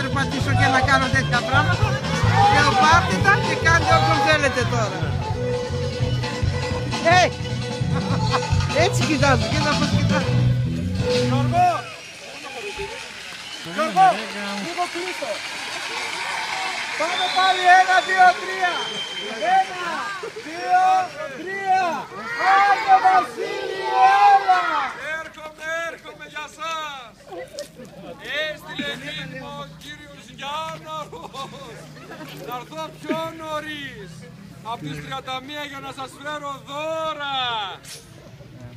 περπατήσω και να κάνω τέτοια πράγματα. Και ο πάρτητα και κάντε όποιον θέλετε τώρα. Έτσι κοιτάζω, κοίτα πως κοιτάζω. Γιώργο! Γιώργο! Λίγο κλείστο! Πάμε πάλι 1, 2, 3! 1, 2, 3! Άγιο Βασίλη, έλα! Έρχομαι για σας! Έστειλε μήνυμα ο κύριος Γιάνναρος! Να έρθω πιο νωρίς! Από τις 31 για να σας φέρω δώρα!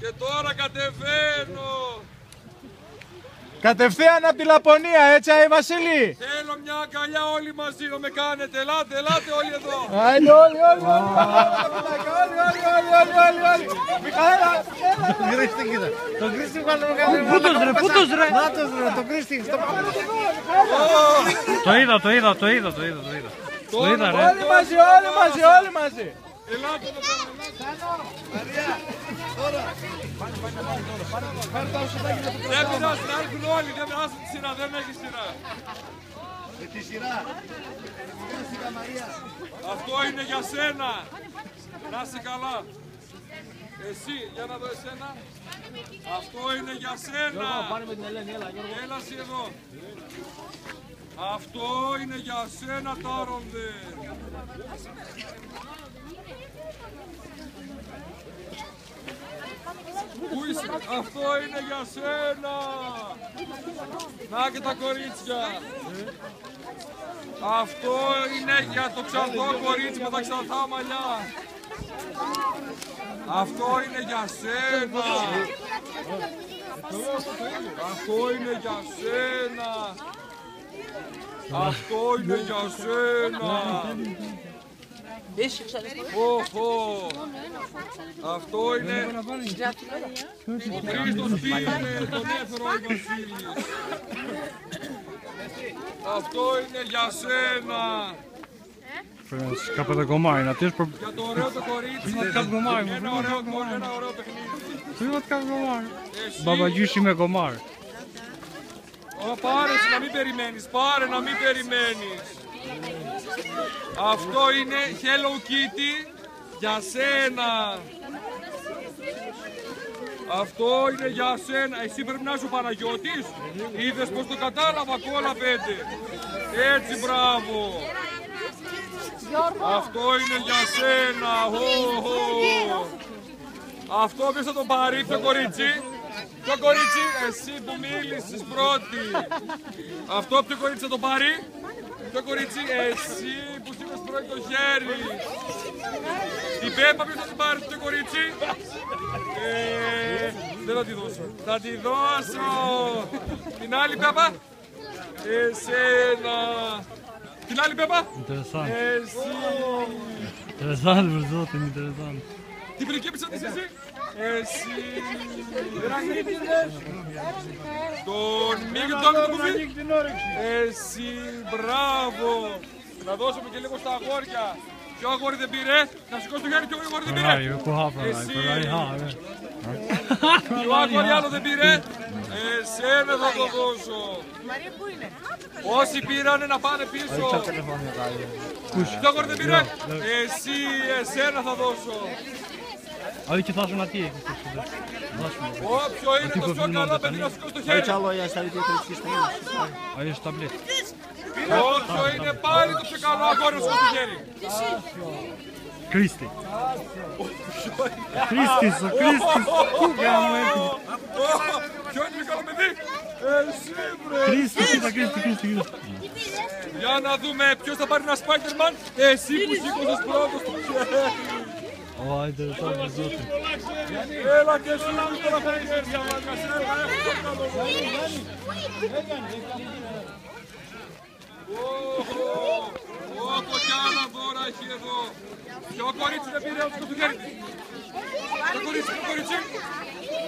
Και τώρα κατεβαίνω! Κατευθείαν από τη Λαπωνία, έτσι αι Βασίλη! Θέλω μια αγκαλιά όλοι μαζί να με κάνετε, ελάτε όλοι εδώ! Άιντε όλοι! Μιχαέλα! Τον Κρίστη κοίτα. Τον Κρίστη βάλουμε κανένα. Πούτος ρε. Νάτος ρε, τον Κρίστη. Το είδα ρε. Όλοι μαζί! Ελάτε να δεν πειράζει, να έρθουν όλοι, δεν πειράζει τη σειρά, δεν έχει σειρά. Με τη σειρά. Αυτό είναι για σένα. Να είσαι καλά. Εσύ, για να δω εσένα. Αυτό είναι για σένα. Έλα εσύ εδώ. Αυτό είναι για σένα, Τάροντε. Πού είσαι, αυτό είναι για σένα. Να και τα κορίτσια. Αυτό είναι για το ξανθό κορίτσι με τα ξανθά μαλλιά. Αυτό είναι για σένα. Αυτό είναι για σένα. Αυτό είναι για σένα. Αυτό είναι. Ο Χρήστος πήγαινε, τον έφερε ο Βασίλης. Αυτό είναι για σένα. Κάπου το κομμάτι, να τύχει Για το ωραίο το κορίτσι. Ένα ωραίο παιχνίδι. Μπαμπαγιούς με κομμάτι. Πάρε να μην περιμένεις, να μην περιμένεις. Αυτό είναι Hello Kitty για σένα. Αυτό είναι για σένα. Εσύ πρέπει να είσαι ο Παναγιώτης. Είδες πως το κατάλαβα, κόλλα 5. Έτσι, μπράβο. Αυτό είναι για σένα. Αυτό ποιος θα τον πάρει, ποιο κορίτσι. Ποιο κορίτσι, εσύ που μίλησες πρώτη. Αυτό ποιο κορίτσι θα το πάρει. Ποιο κορίτσι, εσύ που σήκωσες πρώτη το χέρι. Την Πέπα ποιος θα την πάρει, ποιο κορίτσι. Δεν θα τη δώσω. Θα τη δώσω. Την άλλη Πέπα. Εσένα. Την άλλη Πέπα. Εσύ. Interessant, versucht ihn interessant. Την πριγκίπισσα της εσύ. Εσύ. Τον Μίγιο τον το κουβί. Εσύ, μπράβο. Να δώσουμε και λίγο στα αγόρια. Ποιο αγόρι δεν πήρε. Να σηκώσει το χέρι, ποιο αγόρι δεν πήρε. Εσύ. Ποιο αγόρι άλλο δεν πήρε. Εσένα θα το δώσω. Μαρία πού είναι. Όσοι πήρανε να πάνε πίσω. Ποιο αγόρι δεν πήρε. Εσύ, εσένα θα δώσω. Ali će tlaču na tijek. Ποιο είναι το πιο καλό παιδί να σηκώσει το χέρι. Ali šta blje? Ποιο είναι πάλι το πιο καλό αγόρι να σηκώσει το χέρι. Kristi. Kristis. Kuga mu je. Ποιο είναι το πιο καλό παιδί. Εσύ βρε. Kristi. Για να δούμε ποιος θα πάρει ένα Spider-Man. Εσύ που σήκωσες πρώτος το χέρι. Ova, interesant, versucht ihn. Έλα και εσύ να μην τώρα φέρει χέρια μάγκας. Όπο κι άλλα δώρα έχει εδώ. Ποιο κορίτσι δεν πήρε το χέρι. Ποιο κορίτσι.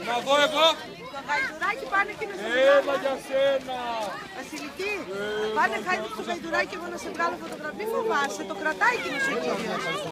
Να δω εγώ. Το γαϊδουράκι πάνε και να σε Έλα για σένα. Βασιλική, πάνε χάιδι στο γαϊδουράκι εγώ να σε βγάλω φωτογραφία. Φοβάσαι, το κρατάει και ο κύριος.